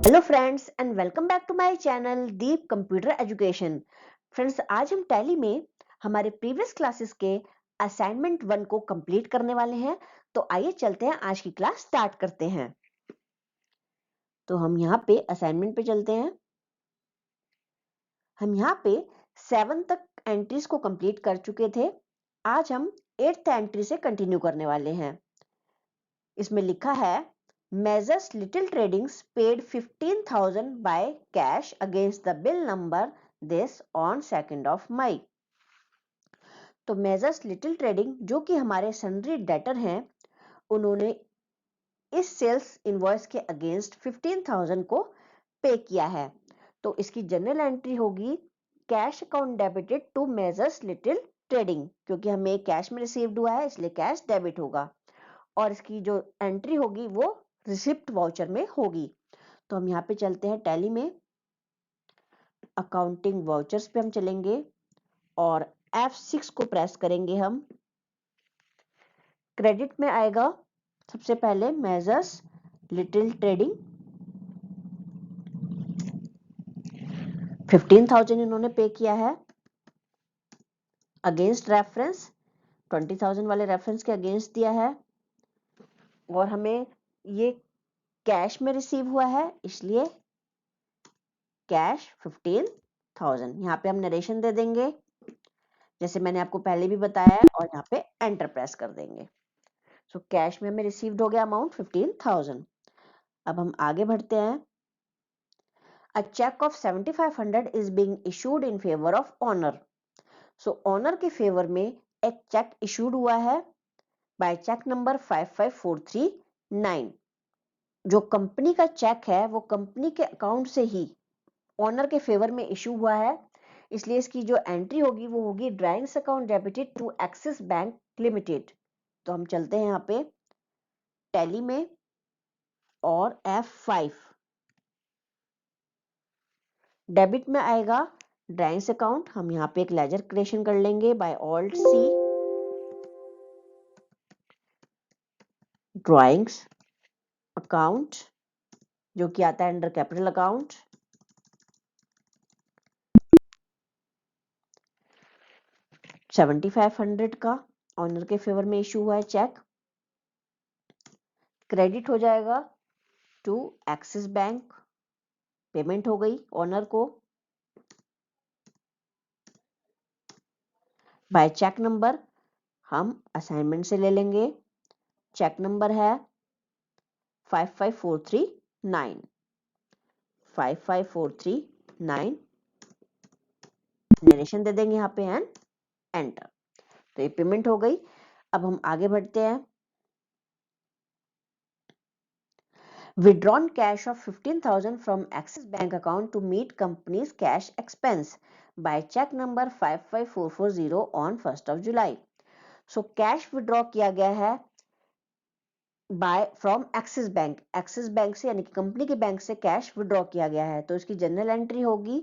Hello friends and welcome back to my channel Deep computer education. Friends, आज हम tally में हमारे प्रीवियस क्लासेस के असाइनमेंट 1 को कंप्लीट करने वाले हैं। तो आइए चलते हैं, आज की क्लास स्टार्ट करते हैं। तो हम यहाँ पे असाइनमेंट पे चलते हैं। हम यहाँ पे 7 तक एंट्रीज को कंप्लीट कर चुके थे। आज हम 8th एंट्री से कंटिन्यू करने वाले हैं। इसमें लिखा है Measures Little Tradings paid 15,000 by cash against the bill number this on 2nd of May। तो Measures Little Trading जो कि हमारे सन्ड्री डेटर हैं, उन्होंने इस सेल्स इनवॉइस के अगेंस्ट 15,000 को पे किया है। तो इसकी जनरल एंट्री होगी cash account debited to Measures Little Trading, क्योंकि हमें कैश में रिसीव्ड हुआ है इसलिए कैश डेबिट होगा। और इसकी जो एंट्री होगी वो रिसिप्ट वाउचर में होगी। तो हम यहाँ पे चलते हैं टैली में, अकाउंटिंग वाउचर्स पे हम चलेंगे और F6 को प्रेस करेंगे हम। क्रेडिट में आएगा सबसे पहले मेजर्स लिटिल ट्रेडिंग, 15,000 इन्होंने पे किया है। अगेंस्ट रेफरेंस 20,000 वाले रेफरेंस के अगेंस्ट दिया है और हमें ये कैश में रिसीव हुआ है इसलिए कैश 15,000। यहाँ पे हम नरेशन दे देंगे जैसे मैंने आपको पहले भी बताया है और यहाँ पे एंटर प्रेस कर देंगे। सो कैश में हमें रिसीव्ड हो गया अमाउंट 15,000। अब हम आगे बढ़ते हैं। A cheque of 7,500 is being issued in favour of honour. So honour के फेवर में एक चेक इशूड हुआ है बाय चेक नंबर 55439। जो कंपनी का चेक है वो कंपनी के अकाउंट से ही ऑनर के फेवर में इशू हुआ है, इसलिए इसकी जो एंट्री होगी वो होगी drawings account debited to Axis Bank limited. तो हम चलते हैं यहाँ पे टैली में और F5 डेबिट में आएगा ड्राइंग्स अकाउंट। हम यहाँ पे एक लेजर क्रिएशन कर लेंगे by alt C, drawings account जो कि आता है अंडर कैपिटल अकाउंट। $7,500 का ऑनर के फेवर में इशू हुआ है चेक, क्रेडिट हो जाएगा टू एक्सिस बैंक। पेमेंट हो गई ऑनर को बाय चेक नंबर। हम असाइनमेंट से ले लेंगे, चेक नंबर है 55439 55439। नरेशन दे देंगे यहाँ पे एंड एंटर। तो ये पेमेंट हो गई। अब हम आगे बढ़ते हैं। Withdrawn cash of 15,000 from Axis Bank account to meet company's cash expense by check number 55440 on 1st of July। So cash withdraw किया गया है बाय फ्रॉम एक्सिस बैंक। एक्सिस बैंक से यानी कि कंपनी के बैंक से कैश विड्रॉ किया गया है। तो इसकी जनरल एंट्री होगी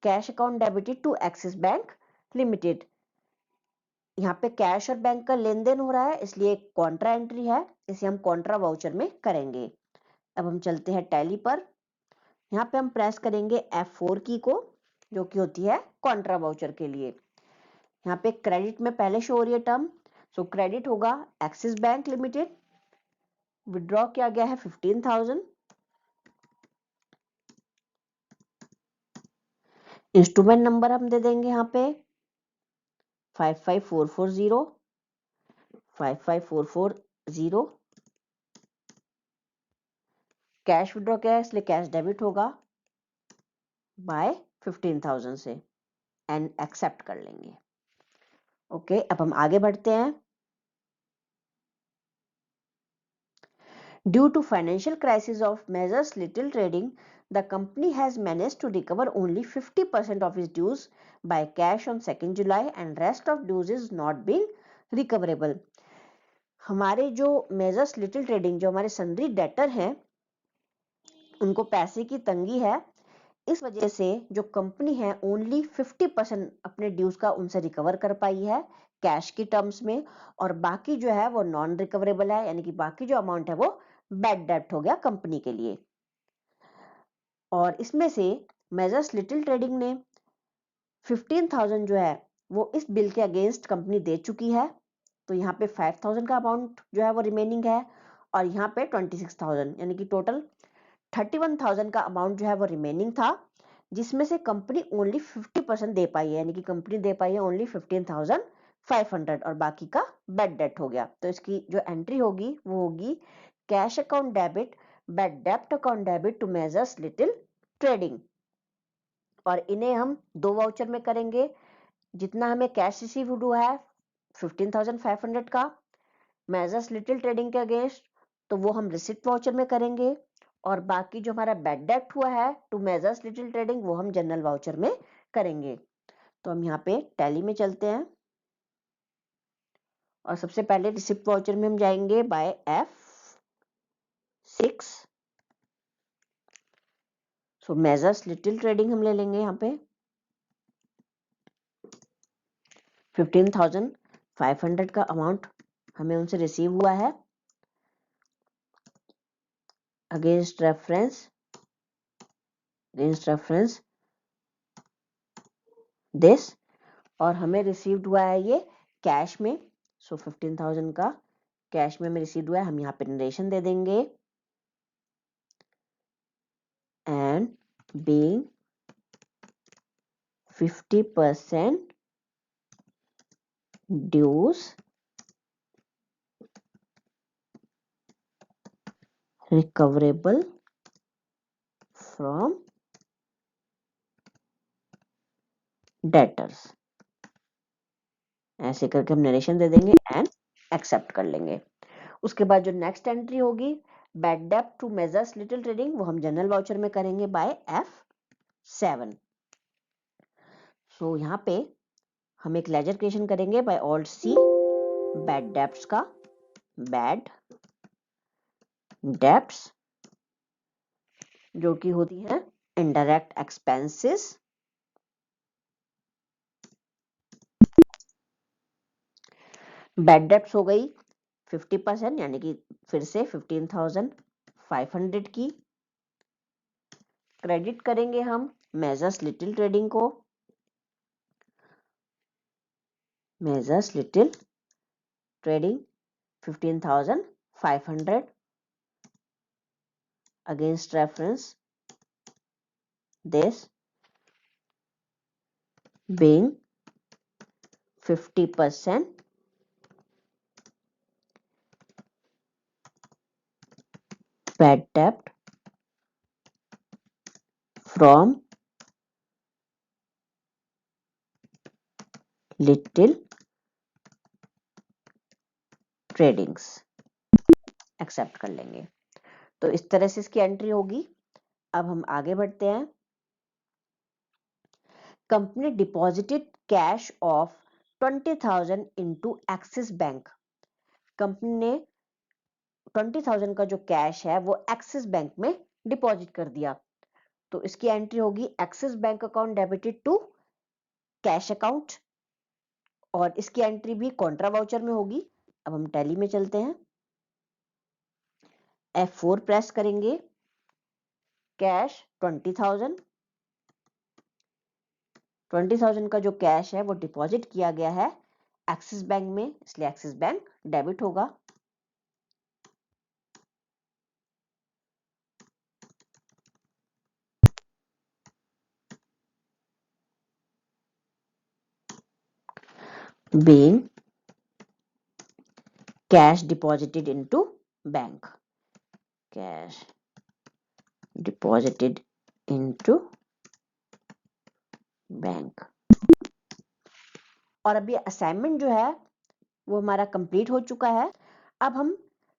cash account debited to Axis Bank limited. यहाँ पे कैश और बैंक का लेन देन हो रहा है इसलिए एक कॉन्ट्रा एंट्री है, इसे हम कॉन्ट्रा वाउचर में करेंगे। अब हम चलते हैं टैली पर। यहाँ पे हम प्रेस करेंगे F4 की को, जो कि होती है कॉन्ट्रा वाउचर के लिए। यहाँ पे क्रेडिट में पहले शो हो रही है टर्म, सो क्रेडिट होगा एक्सिस बैंक लिमिटेड, विड्रॉ किया गया है 15,000। इंस्ट्रूमेंट नंबर हम दे देंगे यहाँ पे 55440 55440। कैश विड्रॉ किया है इसलिए कैश डेबिट होगा बाय 15,000 से एंड एक्सेप्ट कर लेंगे। ओके, अब हम आगे बढ़ते हैं। Due to financial crisis of Measures Little Trading, the company has managed to recover only 50% of its dues by cash on 2nd July and rest of dues is not being recoverable। हमारे जो Measures Little Trading जो हमारे sundry debtor हैं उनको पैसे की तंगी है, इस वजह से जो कंपनी है ओनली 50% अपने ड्यूज का उनसे रिकवर कर पाई है कैश की टर्म्स में, और बाकी जो है वो नॉन रिकवरेबल है, यानी कि बाकी जो अमाउंट है वो बैड डेब्ट हो गया कंपनी के लिए। और इसमें से मेजर्स लिटिल ट्रेडिंग ने 15,000 जो है वो इस बिल के अगेंस्ट कंपनी दे चुकी है, तो यहाँ पे 5,000 का अमाउंट जो है वो रिमेनिंग है, और यहाँ पे 26,000 यानी कि टोटल 31,000 का अमाउंट जो है वो रिमेनिंग था, जिसमें से कंपनी ओनली 50% दे पाई है, यानी कि कंपनी दे पाई है ओनली 15,500 और बाकी का बैड डेट हो गया। तो इसकी जो एंट्री होगी वो होगी कैश अकाउंट डेबिट, बैड डेप्ट account debit to Measures Little Trading, और इन्हें हम दो वाउचर में करेंगे। जितना हमें कैश रिसीव हुआ है 15,500 का मेजर्स लिटिल ट्रेडिंग के अगेंस्ट, तो वो हम रिसिप्ट वाउचर में करेंगे, और बाकी जो हमारा बैड डेट हुआ है टू मेजर्स लिटिल ट्रेडिंग वो हम जनरल वाउचर में करेंगे। तो हम यहाँ पे टैली में चलते हैं, और सबसे पहले रिसिप्ट वाउचर में हम जाएंगे बाय F6। सो मेजर्स लिटिल ट्रेडिंग हम ले लेंगे, यहाँ पे 15,500 का अमाउंट हमें उनसे रिसीव हुआ है अगेंस्ट रेफरेंस दिस, और हमें रिसीव्ड हुआ है ये कैश में। सो 15,000 का कैश में हमें रिसीव्ड हुआ है, हम यहाँ पे नरेशन दे देंगे, and being 50% dues recoverable from debtors, ऐसे करके हम नरेशन दे देंगे एंड एक्सेप्ट कर लेंगे। उसके बाद जो नेक्स्ट एंट्री होगी बैड डेप्ट टू मेजर्स लिटिल ट्रेडिंग, वो हम जनरल वाउचर में करेंगे बाय F7। सो यहाँ पे हम एक लेजर क्रिएशन करेंगे by alt C bad debts का, बैड डेप्ट्स जो कि होती है इनडायरेक्ट एक्सपेंसेस, बैड डेप्ट्स हो गई 50% यानी कि फिर से 15,500 की। क्रेडिट करेंगे हम मेजर्स लिटिल ट्रेडिंग को, measures Little trading 15,500 against reference this being 50% bad debt from little tradings, accept कर लेंगे। तो इस तरह से इसकी एंट्री होगी। अब हम आगे बढ़ते हैं। Company deposited cash of 20,000 into axis bank, company ने 20,000 का जो कैश है वो एक्सिस बैंक में डिपॉजिट कर दिया, तो इसकी एंट्री होगी Axis Bank account debited to cash account, और इसकी एंट्री भी कॉन्ट्रा वाउचर में होगी। अब हम टैली में चलते हैं, F4 प्रेस करेंगे, कैश 20,000 का जो कैश है वो डिपॉजिट किया गया है एक्सिस बैंक में, इसलिए एक्सिस बैंक डेबिट होगा। being cash deposited into bank, cash deposited into bank. और अभी असाइनमेंट जो है वो हमारा कंप्लीट हो चुका है। अब हम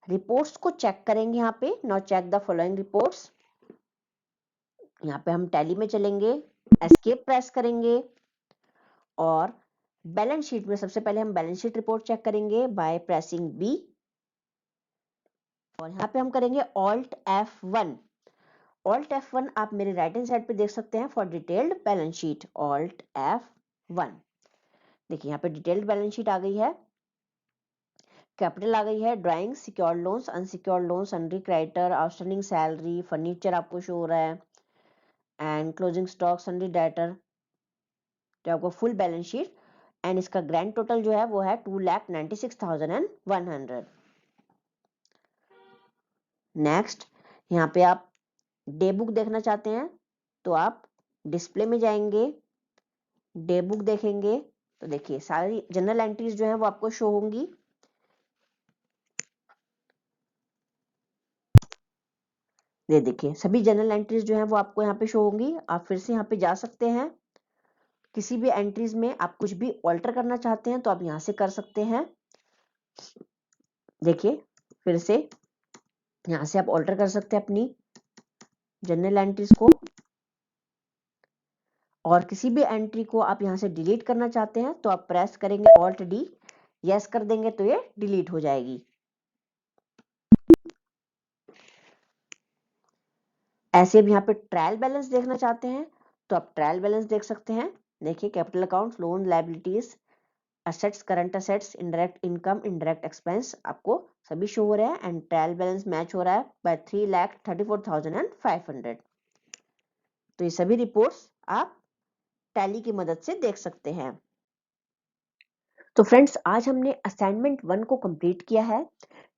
रिपोर्ट्स को चेक करेंगे। यहाँ पे now check the following reports. यहाँ पे हम टैली में चलेंगे, एस्केप प्रेस करेंगे, और बैलेंस शीट में सबसे पहले हम बैलेंस शीट रिपोर्ट चेक करेंगे बाय प्रेसिंग B, और यहाँ पे हम करेंगे ऑल्ट F1। ऑल्ट F1 आप मेरे राइट हैंड साइड पे देख सकते हैं for detailed balance sheet, alt F1। देखिए यहाँ पे डिटेल्ड बैलेंस शीट आ गई है, कैपिटल आ गई है, drawing, secured loans, unsecured loans, sundry creditor, outstanding salary, furniture आपको शो हो रहा है, and closing stock, sundry debtor, तो आपको फुल बैलेंस शीट एंड इसका ग्रैंड टोटल जो है वो है 2,96,100। नेक्स्ट, यहाँ पे आप डे बुक देखना चाहते हैं तो आप डिस्प्ले में जाएंगे, डे बुक देखेंगे तो देखिए सारी जनरल एंट्रीज जो है वो आपको शो होंगी। ये देखिए सभी जनरल एंट्रीज जो है वो आपको यहाँ पे शो होंगी। आप फिर से यहाँ पे जा सकते हैं, किसी भी एंट्रीज में आप कुछ भी ऑल्टर करना चाहते हैं तो आप यहाँ से कर सकते हैं। देखिए फिर से यहाँ से आप ऑल्टर कर सकते हैं अपनी जनरल एंट्रीज को, और किसी भी एंट्री को आप यहाँ से डिलीट करना चाहते हैं तो आप प्रेस करेंगे ऑल्ट डी, यस कर देंगे तो ये डिलीट हो जाएगी। ऐसे भी यहाँ पे ट्रायल बैलेंस देखना चाहते हैं तो आप ट्रायल बैलेंस देख सकते हैं। देखिए capital account, loan, liabilities, assets, current assets, indirect income, indirect expense आपको सभी शो हो रहे हैं एंड ट्रायल बैलेंस मैच हो रहा है बाय 3,34,500। तो ये सभी रिपोर्ट्स आप टैली की मदद से देख सकते हैं। तो फ्रेंड्स आज हमने असाइनमेंट 1 को कंप्लीट किया है,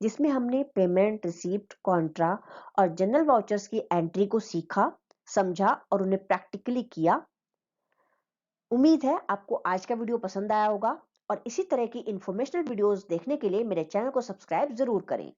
जिसमें हमने पेमेंट, रिसीप्ट, कॉन्ट्रा और जनरल वाउचर्स की एंट्री को सीखा, समझा और उन्हें प्रैक्टिकली किया। उम्मीद है आपको आज का वीडियो पसंद आया होगा और इसी तरह की इंफॉर्मेशनल वीडियोस देखने के लिए मेरे चैनल को सब्सक्राइब जरूर करें।